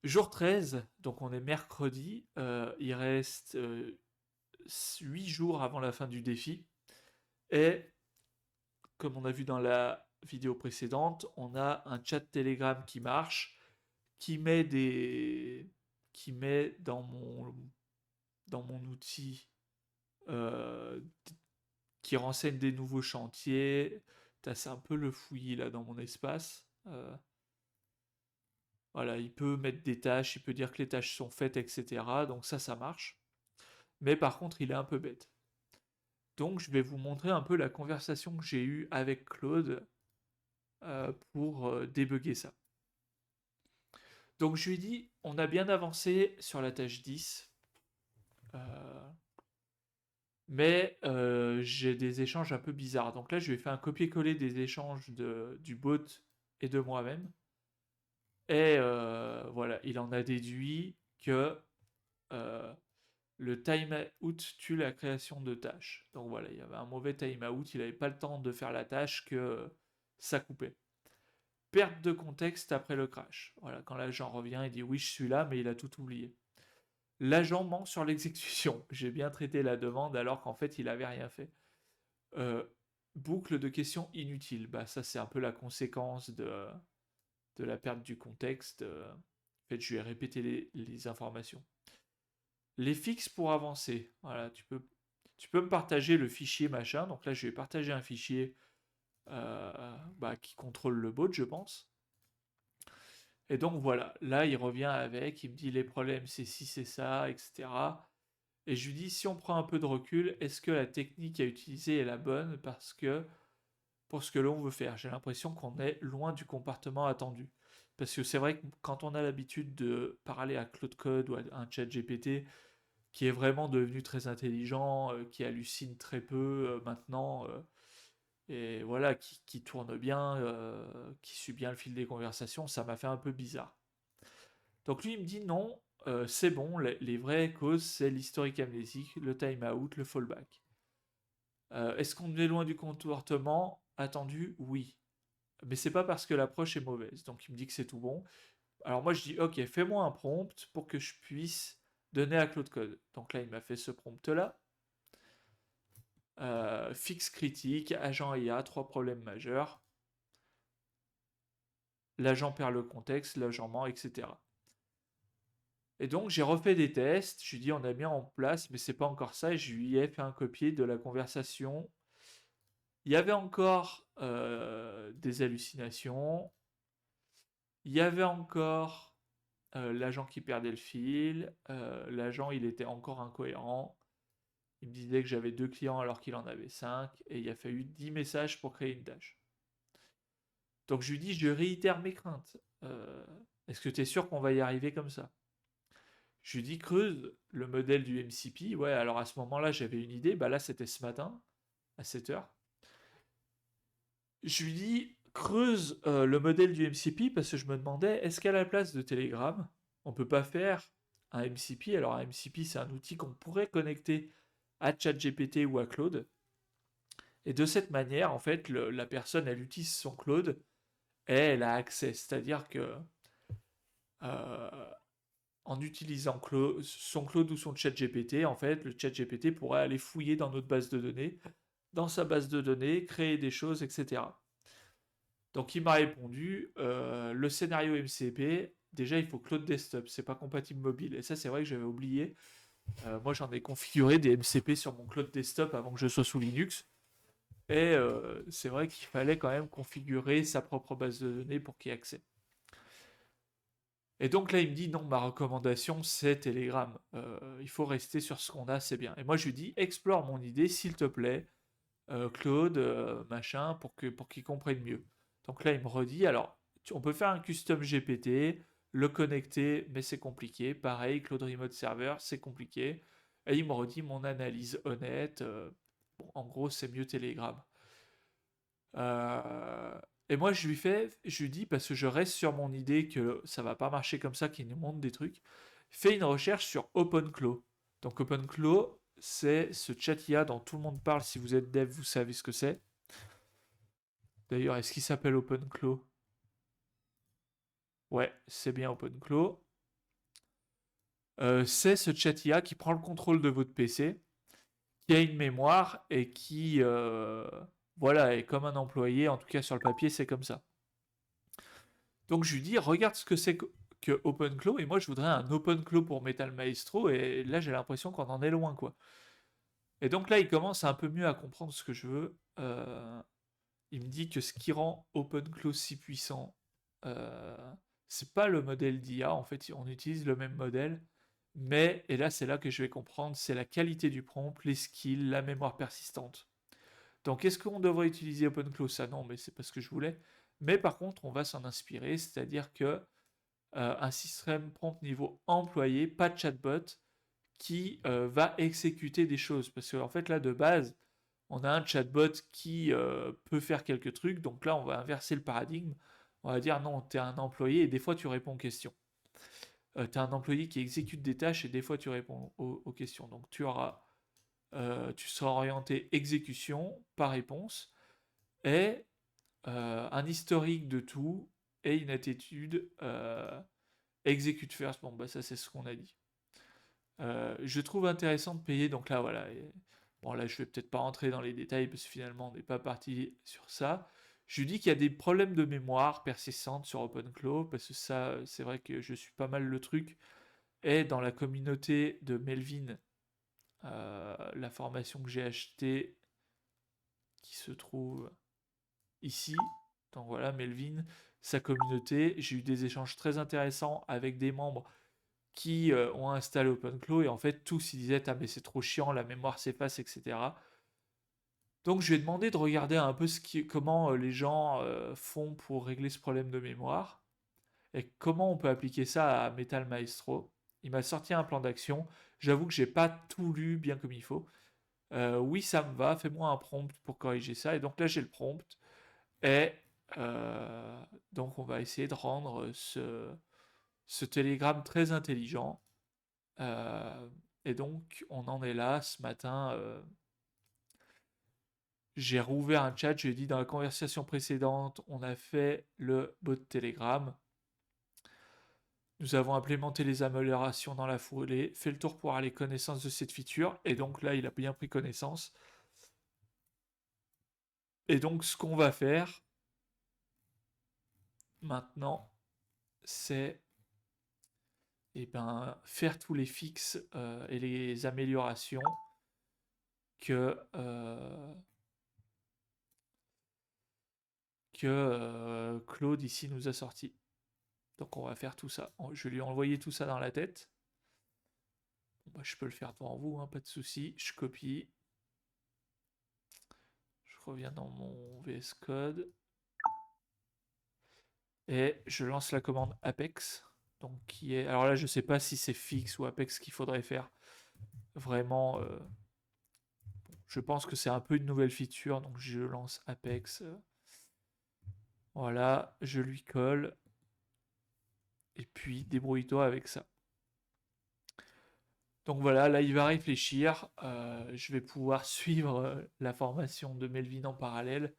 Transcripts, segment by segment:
Jour 13, donc on est mercredi, il reste 8 jours avant la fin du défi. Et comme on a vu dans la vidéo précédente, on a un chat Telegram qui marche, qui met des, qui met dans mon outil, euh, qui renseigne des nouveaux chantiers. C'est un peu le fouillis là dans mon espace. Voilà, il peut mettre des tâches, il peut dire que les tâches sont faites, etc. Donc ça marche. Mais par contre, il est un peu bête. Donc je vais vous montrer un peu la conversation que j'ai eue avec Claude pour débugger ça. Donc je lui ai dit, on a bien avancé sur la tâche 10, euh, mais j'ai des échanges un peu bizarres. Donc là, je lui ai fait un copier-coller des échanges du bot et de moi-même. Et voilà, il en a déduit que euh, le timeout tue la création de tâches. Donc voilà, il y avait un mauvais timeout, il n'avait pas le temps de faire la tâche que ça coupait. Perte de contexte après le crash. Voilà, quand l'agent revient, il dit oui, je suis là, mais il a tout oublié. L'agent ment sur l'exécution. J'ai bien traité la demande alors qu'en fait, il n'avait rien fait. Euh, Boucle de questions inutiles. Bah, ça, c'est un peu la conséquence de la perte du contexte. En fait, je lui ai répété les informations. Les fixes pour avancer. Voilà, tu peux me partager le fichier machin. Donc là, je vais partager un fichier qui contrôle le bot, je pense. Et donc voilà, là il revient avec, il me dit les problèmes c'est ci, c'est ça, etc. Et je lui dis si on prend un peu de recul, est-ce que la technique à utiliser est la bonne parce que pour ce que l'on veut faire, j'ai l'impression qu'on est loin du comportement attendu. Parce que c'est vrai que quand on a l'habitude de parler à Claude Code ou à un chat GPT qui est vraiment devenu très intelligent, qui hallucine très peu maintenant, et voilà, qui tourne bien, qui suit bien le fil des conversations, ça m'a fait un peu bizarre. Donc lui, il me dit non, c'est bon, les vraies causes, c'est l'historique amnésique, le time-out, le fallback. Est-ce qu'on est loin du comportement attendu? Oui. Mais c'est pas parce que l'approche est mauvaise. Donc il me dit que c'est tout bon. Alors moi je dis ok, fais-moi un prompt pour que je puisse donner à Claude Code. Donc là il m'a fait ce prompt là. Fixe critique, agent IA, trois problèmes majeurs. L'agent perd le contexte, l'agent ment, etc. Et donc j'ai refait des tests, je lui ai dit on a bien en place, mais c'est pas encore ça, et je lui ai fait un copier de la conversation. Il y avait encore des hallucinations, il y avait encore l'agent qui perdait le fil, l'agent il était encore incohérent, il me disait que j'avais deux clients alors qu'il en avait cinq, et il a fallu 10 messages pour créer une tâche. Donc je lui dis, je réitère mes craintes. Est-ce que tu es sûr qu'on va y arriver comme ça? Je lui dis creuse le modèle du MCP. Ouais, alors à ce moment-là, j'avais une idée. Bah là, c'était ce matin, à 7 heures. Je lui dis creuse le modèle du MCP parce que je me demandais, est-ce qu'à la place de Telegram, on peut pas faire un MCP? Alors un MCP, c'est un outil qu'on pourrait connecter à ChatGPT ou à Claude. Et de cette manière, en fait, la personne, elle utilise son Claude et elle a accès. C'est-à-dire que euh, en utilisant son Claude ou son chat GPT, en fait, le chat GPT pourrait aller fouiller dans notre base de données, dans sa base de données, créer des choses, etc. Donc il m'a répondu, le scénario MCP, déjà il faut Claude Desktop, c'est pas compatible mobile. Et ça c'est vrai que j'avais oublié. Moi j'en ai configuré des MCP sur mon Claude Desktop avant que je sois sous Linux. Et c'est vrai qu'il fallait quand même configurer sa propre base de données pour qu'il y ait accès. Et donc là, il me dit non, ma recommandation c'est Telegram. Il faut rester sur ce qu'on a, c'est bien. Et moi, je lui dis explore mon idée, s'il te plaît, Claude, machin, pour qu'il comprenne mieux. Donc là, il me redit alors, on peut faire un custom GPT, le connecter, mais c'est compliqué. Pareil, Claude Remote Server, c'est compliqué. Et il me redit mon analyse honnête. Bon, en gros, c'est mieux Telegram. Et moi, je lui dis, parce que je reste sur mon idée que ça va pas marcher comme ça, qu'il nous montre des trucs, fais une recherche sur OpenClaw. Donc OpenClaw, c'est ce chat IA dont tout le monde parle. Si vous êtes dev, vous savez ce que c'est. D'ailleurs, est-ce qu'il s'appelle OpenClaw? Ouais, c'est bien OpenClaw. C'est ce chat IA qui prend le contrôle de votre PC, qui a une mémoire et qui, voilà, est comme un employé, en tout cas sur le papier, c'est comme ça. Donc je lui dis, regarde ce que c'est que OpenClaw, et moi je voudrais un OpenClaw pour Metal Maestro, et là j'ai l'impression qu'on en est loin, quoi. Et donc là il commence un peu mieux à comprendre ce que je veux. Il me dit que ce qui rend OpenClaw si puissant, euh, c'est pas le modèle d'IA, en fait on utilise le même modèle, mais, et là c'est là que je vais comprendre, c'est la qualité du prompt, les skills, la mémoire persistante. Donc est-ce qu'on devrait utiliser OpenClaw? Ça non, mais c'est pas ce que je voulais. Mais par contre, on va s'en inspirer, c'est-à-dire que un système prompt niveau employé, pas de chatbot, qui va exécuter des choses. Parce qu'en fait, là, de base, on a un chatbot qui peut faire quelques trucs. Donc là, on va inverser le paradigme. On va dire non, tu es un employé et des fois, tu réponds aux questions. Tu es un employé qui exécute des tâches et des fois, tu réponds aux questions. Donc tu seras orienté exécution par réponse et un historique de tout et une attitude execute first. Bon, bah ça, c'est ce qu'on a dit. Je trouve intéressant de payer, donc là, voilà. Bon, là, je vais peut-être pas rentrer dans les détails parce que finalement, on n'est pas parti sur ça. Je lui dis qu'il y a des problèmes de mémoire persistantes sur OpenClaw, parce que ça, c'est vrai que je suis pas mal le truc. Et dans la communauté de Melvin, la formation que j'ai achetée, qui se trouve ici, donc voilà, Melvin, sa communauté, j'ai eu des échanges très intéressants avec des membres qui ont installé OpenClaw et en fait tous ils disaient ah mais c'est trop chiant, la mémoire s'efface, etc. Donc je lui ai demandé de regarder un peu comment les gens font pour régler ce problème de mémoire et comment on peut appliquer ça à Metal Maestro. Il m'a sorti un plan d'action. J'avoue que j'ai pas tout lu bien comme il faut. Oui, ça me va. Fais-moi un prompt pour corriger ça. Et donc là, j'ai le prompt. Et donc, on va essayer de rendre ce télégramme très intelligent. Euh, et donc, on en est là ce matin. J'ai rouvert un chat, je lui ai dit dans la conversation précédente, on a fait le bot Telegram. Nous avons implémenté les améliorations dans la foulée, fait le tour pour avoir les connaissances de cette feature, et donc là, il a bien pris connaissance. Et donc, ce qu'on va faire maintenant, c'est faire tous les fixes et les améliorations que, Claude ici nous a sorti. Donc on va faire tout ça. Je lui ai envoyé tout ça dans la tête. Bon, bah, je peux le faire devant vous, hein, pas de souci. Je copie. Je reviens dans mon VS Code. Et je lance la commande Apex. Donc qui est. Alors là, je sais pas si c'est fixe ou Apex qu'il faudrait faire. Vraiment. Je pense que c'est un peu une nouvelle feature. Donc je lance Apex. Voilà, je lui colle. Et puis débrouille-toi avec ça. Donc voilà, là il va réfléchir. Je vais pouvoir suivre la formation de Melvin en parallèle.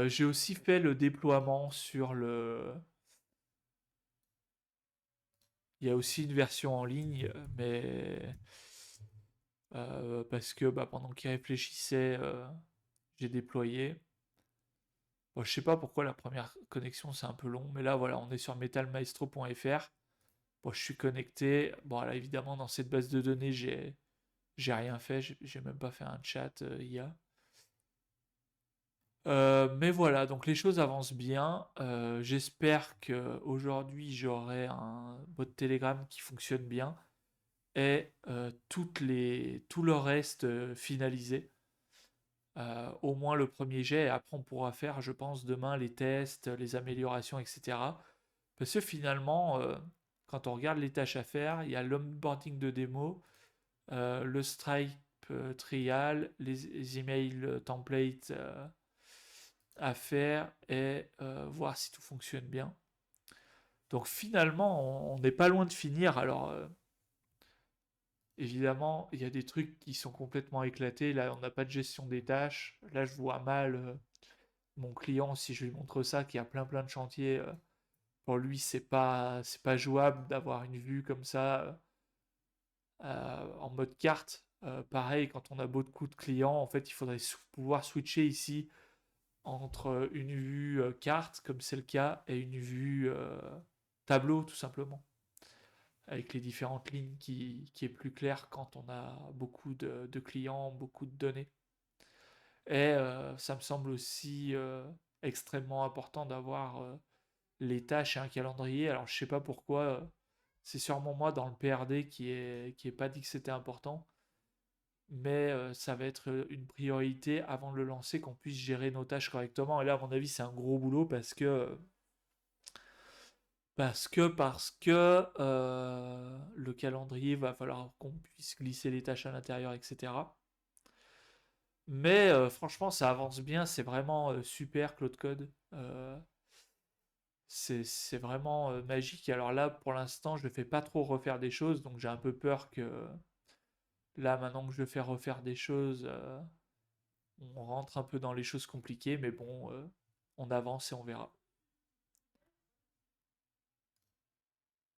J'ai aussi fait le déploiement sur le. Il y a aussi une version en ligne, mais parce que bah, pendant qu'il réfléchissait, j'ai déployé. Bon, je sais pas pourquoi la première connexion c'est un peu long, mais là voilà, on est sur metalmaestro.fr. Bon, je suis connecté. Bon, là évidemment dans cette base de données, j'ai rien fait, j'ai même pas fait un chat IA. Mais voilà, donc les choses avancent bien. J'espère que aujourd'hui j'aurai un bot Telegram qui fonctionne bien et tout le reste finalisé. Au moins le premier jet, et après on pourra faire, je pense, demain les tests, les améliorations, etc. Parce que finalement, quand on regarde les tâches à faire, il y a l'onboarding de démo, le Stripe trial, les emails templates à faire et voir si tout fonctionne bien. Donc finalement, on n'est pas loin de finir. Alors évidemment, il y a des trucs qui sont complètement éclatés. Là, on n'a pas de gestion des tâches. Là, je vois mal mon client si je lui montre ça, qui a plein de chantiers. Pour lui, c'est pas jouable d'avoir une vue comme ça. En mode carte, pareil, quand on a beaucoup de clients, en fait, il faudrait pouvoir switcher ici entre une vue carte, comme c'est le cas, et une vue tableau, tout simplement, avec les différentes lignes qui est plus clair quand on a beaucoup de clients, beaucoup de données. Et ça me semble aussi extrêmement important d'avoir les tâches et un calendrier. Alors je sais pas pourquoi, c'est sûrement moi dans le PRD qui est pas dit que c'était important, mais ça va être une priorité avant de le lancer, qu'on puisse gérer nos tâches correctement. Et là, à mon avis, c'est un gros boulot parce que le calendrier va falloir qu'on puisse glisser les tâches à l'intérieur, etc. Mais franchement, ça avance bien, c'est vraiment super Claude Code. C'est vraiment magique. Alors là, pour l'instant, je ne fais pas trop refaire des choses, donc j'ai un peu peur que là, maintenant que je fais refaire des choses, on rentre un peu dans les choses compliquées, mais bon, on avance et on verra.